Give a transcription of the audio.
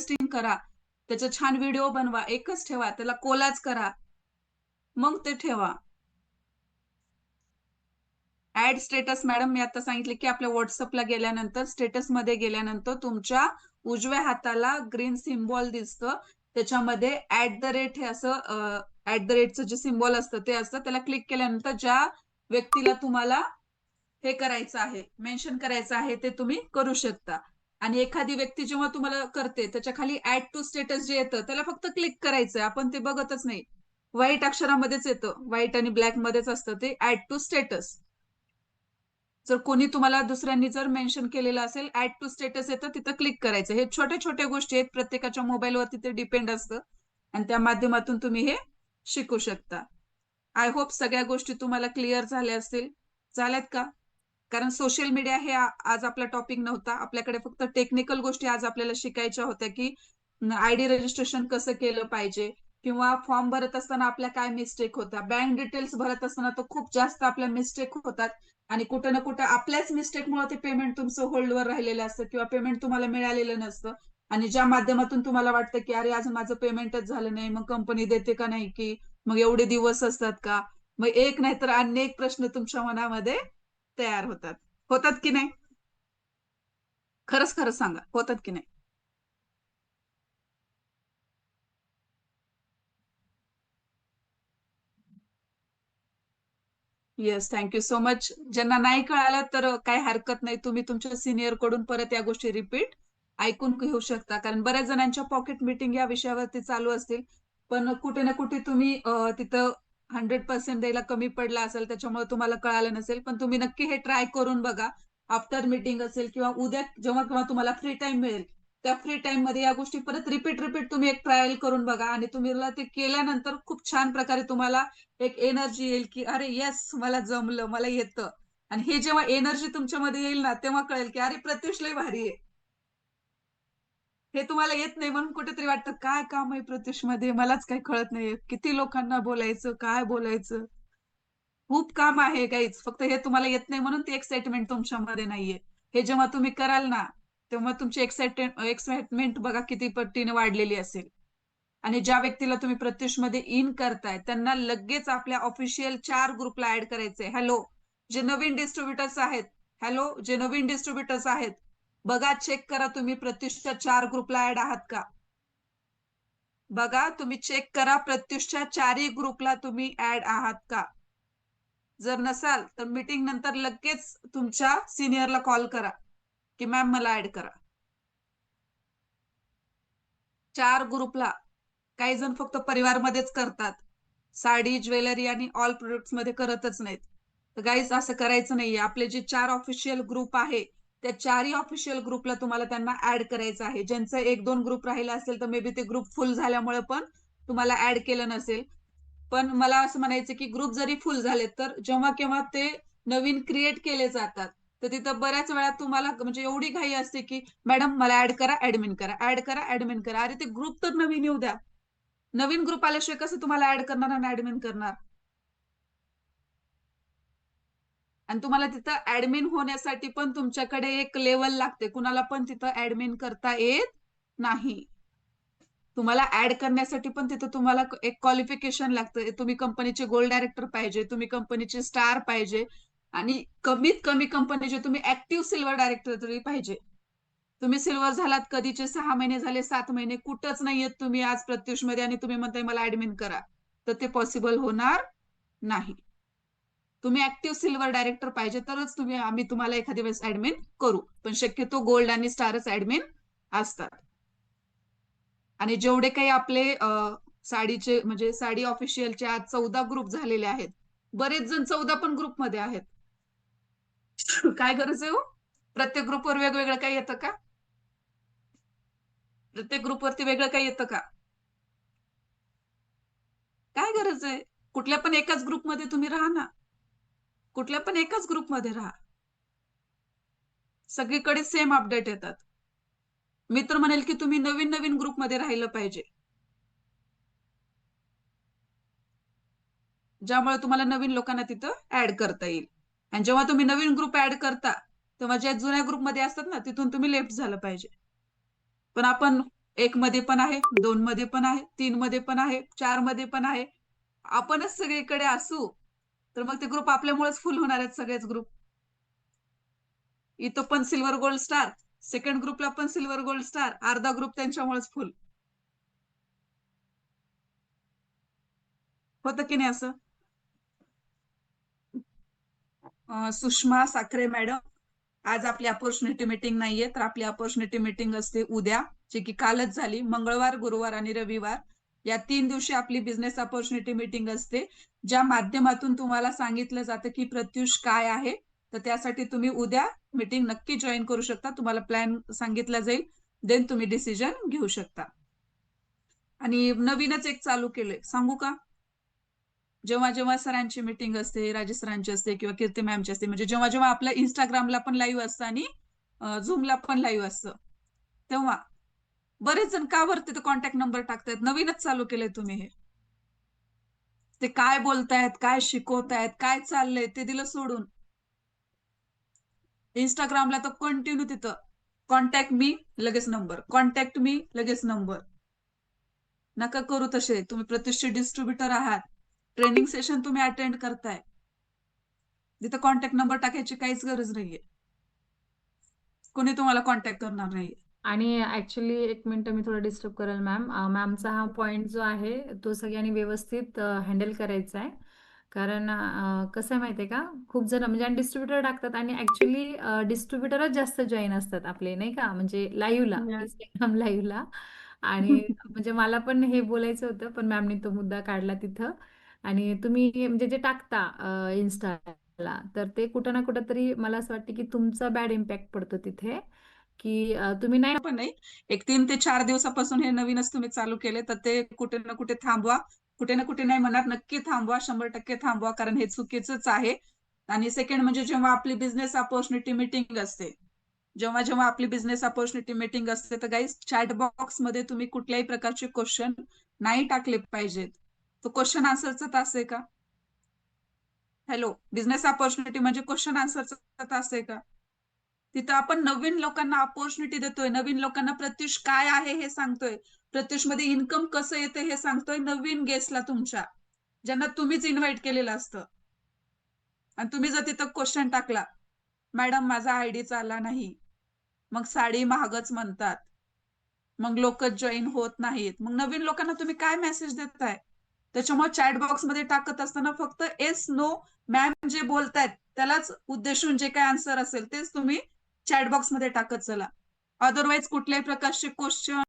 Interesting करा, त्याचा छान व्हिडिओ बनवा, एकच ठेवा, त्याला कोलाज करा, मग ते ठेवा. ऍड स्टेटस मॅडम मी आता सांगितले की आपल्या व्हॉट्सअपला गेल्यानंतर स्टेटसमध्ये गेल्यानंतर तुमच्या उजव्या हाताला ग्रीन सिम्बॉल दिसतं, त्याच्यामध्ये @ हे असं @ जे सिम्बॉल असतं ते असतं, त्याला क्लिक केल्यानंतर ज्या व्यक्तीला तुम्हाला हे करायचं आहे, मेन्शन करायचं आहे, ते तुम्ही करू शकता. आणि एखादी व्यक्ती जेव्हा तुम्हाला करते त्याच्या खाली ऍड टू स्टेटस जे येतं त्याला फक्त क्लिक करायचंय, आपण ते बघतच नाही, व्हाईट अक्षरामध्येच येतं, व्हाईट आणि ब्लॅक मध्येच असतं ते ऍड टू स्टेटस. जर कोणी तुम्हाला दुसऱ्यांनी जर मेन्शन केलेलं असेल, ऍड टू स्टेटस येतं, तिथं क्लिक करायचं. हे छोट्या छोट्या गोष्टी आहेत, प्रत्येकाच्या मोबाईलवरती ते डिपेंड असतं आणि त्या माध्यमातून तुम्ही हे शिकू शकता. आय होप सगळ्या गोष्टी तुम्हाला क्लिअर झाल्या असतील. झाल्यात का? कारण सोशल मीडिया हे आज आपला टॉपिक नव्हता, आपल्याकडे फक्त टेक्निकल गोष्टी आज आपल्याला शिकायच्या होत्या की आयडी रजिस्ट्रेशन कसं केलं पाहिजे, किंवा फॉर्म भरत असताना आपल्या काय मिस्टेक होत्या, बँक डिटेल्स भरत असताना तर खूप जास्त आपल्या मिस्टेक होतात आणि कुठं ना कुठं आपल्याच मिस्टेकमुळे ते पेमेंट तुमचं होल्डवर राहिलेलं असतं किंवा पेमेंट तुम्हाला मिळालेलं नसतं. आणि ज्या माध्यमातून तुम्हाला वाटतं की अरे आज माझं पेमेंटच झालं नाही, मग कंपनी देते का नाही, की मग एवढे दिवस असतात का, मग एक नाही तर अनेक प्रश्न तुमच्या मनामध्ये तयार होतात. होतात की नाही? खरंच खरं सांगा, होतात की नाही? Yes, thank you so much. ज्यांना नाही कळालं तर काही हरकत नाही, तुम्ही तुमच्या सिनियर कडून परत या गोष्टी रिपीट ऐकून घेऊ शकता, कारण बऱ्याच जणांच्या पॉकेट मीटिंग या विषयावरती चालू असतील, पण कुठे ना कुठे तुम्ही तिथं 100% द्यायला कमी पडला असेल, त्याच्यामुळे तुम्हाला कळालं नसेल. पण तुम्ही नक्की हे ट्राय करून बघा. आफ्टर मीटिंग असेल किंवा उद्या जेव्हा केव्हा तुम्हाला फ्री टाइम मिळेल, त्या फ्री टाइम मध्ये या गोष्टी परत रिपीट रिपीट तुम्ही एक ट्रायल करून बघा आणि तुम्हाला ते केल्यानंतर खूप छान प्रकारे तुम्हाला एक एनर्जी येईल की अरे येस मला जमलं, मला येतं. आणि हे जेव्हा एनर्जी तुमच्यामध्ये येईल ना, तेव्हा कळेल की अरे प्रत्युष लय भारी आहे. हे तुम्हाला येत नाही म्हणून कुठेतरी वाटतं काय काम आहे प्रत्युष मध्ये, मलाच काही कळत नाही, किती लोकांना बोलायचं, काय बोलायचं, खूप काम आहे काहीच, फक्त हे तुम्हाला येत नाही म्हणून ती एक्साइटमेंट तुमच्यामध्ये नाहीये. हे जेव्हा तुम्ही कराल ना, तेव्हा तुमची एक्साइटमेंट बघा किती पट्टीने वाढलेली असेल. आणि ज्या व्यक्तीला तुम्ही प्रत्युष मध्ये इन करताय त्यांना लगेच आपल्या ऑफिशियल 4 ग्रुपला ऍड करायचंय. हॅलो जे नवीन डिस्ट्रीब्युटर्स आहेत, हॅलो जे नवीन डिस्ट्रीब्युटर्स आहेत, बघा चेक करा तुम्ही प्रत्युषच्या 4 ग्रुपला ऍड आहात का. बघा तुम्ही चेक करा प्रत्युषच्या 4ही ग्रुपला तुम्ही ऍड आहात का. जर नसाल तर मीटिंग नंतर लगेच तुमच्या सिनियरला कॉल करा की मॅम मला ऍड करा. 4 ग्रुपला. काही जण फक्त परिवारमध्येच करतात, साडी ज्वेलरी आणि ऑल प्रोडक्ट्स मध्ये करतच नाहीत. तर गाईज असं करायचं नाहीये. आपले जे 4 ऑफिशियल ग्रुप आहे त्या 4ही ऑफिशियल ग्रुपला तुम्हाला त्यांना ऍड करायचं आहे. ज्यांचा 1-2 ग्रुप राहिला असेल तर मे बी ते ग्रुप फुल झाल्यामुळे पण तुम्हाला ऍड केलं नसेल. पण मला असं म्हणायचं की ग्रुप जरी फुल झाले तर जेव्हा केव्हा ते नवीन क्रिएट केले जातात, तर तिथं बऱ्याच वेळा तुम्हाला म्हणजे एवढी घाई असते की मॅडम मला ऍड करा, ऍडमिन करा, ऍड करा, ऍडमिन करा. अरे ते ग्रुप तर नवीन येऊ द्या. नवीन ग्रुप आल्याशिवाय कसं तुम्हाला ऍड करणार आणि ऍडमिन करणार. आणि तुम्हाला तिथं ऍडमिन होण्यासाठी पण तुमच्याकडे एक लेवल लागते, कुणाला पण तिथं ऍडमिन करता येत नाही. तुम्हाला ऍड करण्यासाठी पण तिथं तुम्हाला एक क्वालिफिकेशन लागतं. तुम्ही कंपनीचे गोल्ड डायरेक्टर पाहिजे, तुम्ही कंपनीचे स्टार पाहिजे आणि कमीत कमी कंपनीचे तुम्ही ऍक्टिव्ह सिल्वर डायरेक्टर तरी पाहिजे. तुम्ही सिल्वर झालात कधीचे, 6 महिने झाले, 7 महिने कुठंच नाहीयेत तुम्ही आज प्रत्युष मध्ये आणि तुम्ही म्हणताय मला ऍडमिन करा, तर ते पॉसिबल होणार नाही. तुम्ही ऍक्टिव्ह सिल्वर डायरेक्टर पाहिजे तरच आम्ही तुम्हाला एखाद्या वेळेस ऍडमिन करू, पण शक्यतो गोल्ड आणि स्टारच ऍडमिन असतात. आणि जेवढे काही आपले साडीचे म्हणजे साडी ऑफिशियलचे आज 14 ग्रुप झालेले आहेत, बरेच जण 14 पण ग्रुपमध्ये आहेत. काय गरज आहे हो, प्रत्येक ग्रुपवर वेगवेगळं काही येतं का, प्रत्येक ग्रुपवरती वेगळं काही येतं का, काय गरज आहे. कुठल्या पण एकाच ग्रुपमध्ये तुम्ही राहा ना, कुठल्या पण एकाच ग्रुपमध्ये राहा, सगळीकडे सेम अपडेट येतात. मी तर म्हणेल की तुम्ही नवीन नवीन ग्रुपमध्ये राहिलं पाहिजे, ज्यामुळे तुम्हाला नवीन लोकांना तिथं ऍड करता येईल. आणि जेव्हा तुम्ही नवीन ग्रुप ऍड करता तेव्हा ज्या जुन्या ग्रुपमध्ये असतात ना तिथून तुम्ही लेफ्ट झालं पाहिजे. पण आपण 1 मध्ये पण आहे, 2 मध्ये पण आहे, 3 मध्ये पण आहे, 4 मध्ये पण आहे. आपणच सगळीकडे असू तर मग ते ग्रुप आपल्यामुळेच फुल होणार आहेत सगळेच ग्रुप. इथं पण सिल्वर गोल्ड स्टार, सेकंड ग्रुपला पण सिल्वर गोल्ड स्टार, अर्धा ग्रुप त्यांच्यामुळेच फुल. होतं की नाही असं? सुषमा साखरे मॅडम, आज आपली अपॉर्च्युनिटी मीटिंग नाहीये, तर आपली अपॉर्च्युनिटी मीटिंग असते उद्या, जी की कालच झाली. मंगळवार, गुरुवार आणि रविवार या 3 दिवशी आपली बिझनेस अपॉर्च्युनिटी मीटिंग असते, ज्या माध्यमातून तुम्हाला सांगितलं जातं की प्रत्युष काय आहे. तर त्यासाठी तुम्ही उद्या मीटिंग नक्की जॉईन करू शकता. तुम्हाला प्लॅन सांगितला जाईल, देन तुम्ही डिसिजन घेऊ शकता. आणि नवीनच एक चालू केलंय, सांगू का? जेव्हा जेव्हा सरांची मीटिंग असते, राजेश सरांची असते किंवा कीर्ती मॅमची असते, म्हणजे जेव्हा जेव्हा आपल्या इंस्टाग्रामला पण लाईव्ह असतं आणि झूमला पण लाईव्ह असतं, तेव्हा बरेच जण का बरं तिथे कॉन्टॅक्ट नंबर टाकतायत? नवीनच चालू केलंय तुम्ही हे. ते काय बोलतायत, काय शिकवतायत, काय चाललंय ते दिलं सोडून. इंस्टाग्रामला तर कंटिन्यू तिथं कॉन्टॅक्ट मी लगेच नंबर, कॉन्टॅक्ट मी लगेच नंबर. नका करू तसे. तुम्ही प्रतिष्ठित डिस्ट्रीब्युटर आहात, ट्रेनिंग सेशन तुम्ही अटेंड करताय, तिथं कॉन्टॅक्ट नंबर टाकायची काहीच गरज नाहीये. कोणी तुम्हाला कॉन्टॅक्ट करणार नाहीये. आणि ऍक्च्युली एक मिनिट मी थोडं डिस्टर्ब करेल मॅम. मॅमचा हा पॉइंट जो आहे तो सगळ्यांनी व्यवस्थित हँडल करायचा आहे. कारण कसं आहे माहिती आहे का, खूप जण म्हणजे डिस्ट्रीब्युटर टाकतात आणि ऍक्च्युली डिस्ट्रीब्युटरच जास्त जॉईन असतात आपले, नाही का, म्हणजे लाईव्हला, इंस्टाग्राम लाईव्हला. आणि म्हणजे मला पण हे बोलायचं होतं, पण मॅमनी तो मुद्दा काढला तिथं. आणि तुम्ही म्हणजे जे टाकता इन्स्टाला, तर ते कुठं ना कुठं तरी मला असं वाटतं की तुमचा बॅड इम्पॅक्ट पडतो तिथे, की तुम्ही नाही. पण नाही, एक 3 ते 4 दिवसापासून हे नवीनच तुम्ही चालू केले, तर ते कुठे ना कुठे थांबवा. कुठे ना कुठे नाही म्हणणार, नक्की थांबवा, 100% थांबवा, कारण हे चुकीचंच आहे. आणि सेकंड म्हणजे जेव्हा आपली बिझनेस अपॉर्च्युनिटी मीटिंग असते, जेव्हा जेव्हा आपली बिझनेस अपॉर्च्युनिटी मीटिंग असते, तर गाईज चॅट बॉक्स मध्ये तुम्ही कुठल्याही प्रकारचे क्वेश्चन नाही टाकले पाहिजेत. तो क्वेश्चन आन्सरचा तास आहे का? हॅलो, बिझनेस अपॉर्च्युनिटी म्हणजे क्वेश्चन आन्सरचा तास आहे का? तिथं आपण नवीन लोकांना अपॉर्च्युनिटी देतोय, नवीन लोकांना प्रत्युष काय आहे हे सांगतोय, प्रत्युष मध्ये इन्कम कसं येतं हे सांगतोय नवीन गेस्टला तुमच्या, ज्यांना तुम्हीच इन्व्हाइट केलेलं असतं. आणि तुम्ही जर तिथं क्वेश्चन टाकला, मॅडम माझा आयडी चालला नाही, मग साडी महागच म्हणतात, मग लोक जॉईन होत नाहीत, मग नवीन लोकांना तुम्ही काय मेसेज देताय? त्याच्यामुळे चॅट बॉक्स मध्ये टाकत असताना फक्त येस नो मॅम जे बोलतायत त्यालाच उद्देशून जे काय आन्सर असेल तेच तुम्ही चॅट बॉक्स मध्ये टाकत चला. अदरवाईज कुठल्याही प्रकारचे क्वेश्चन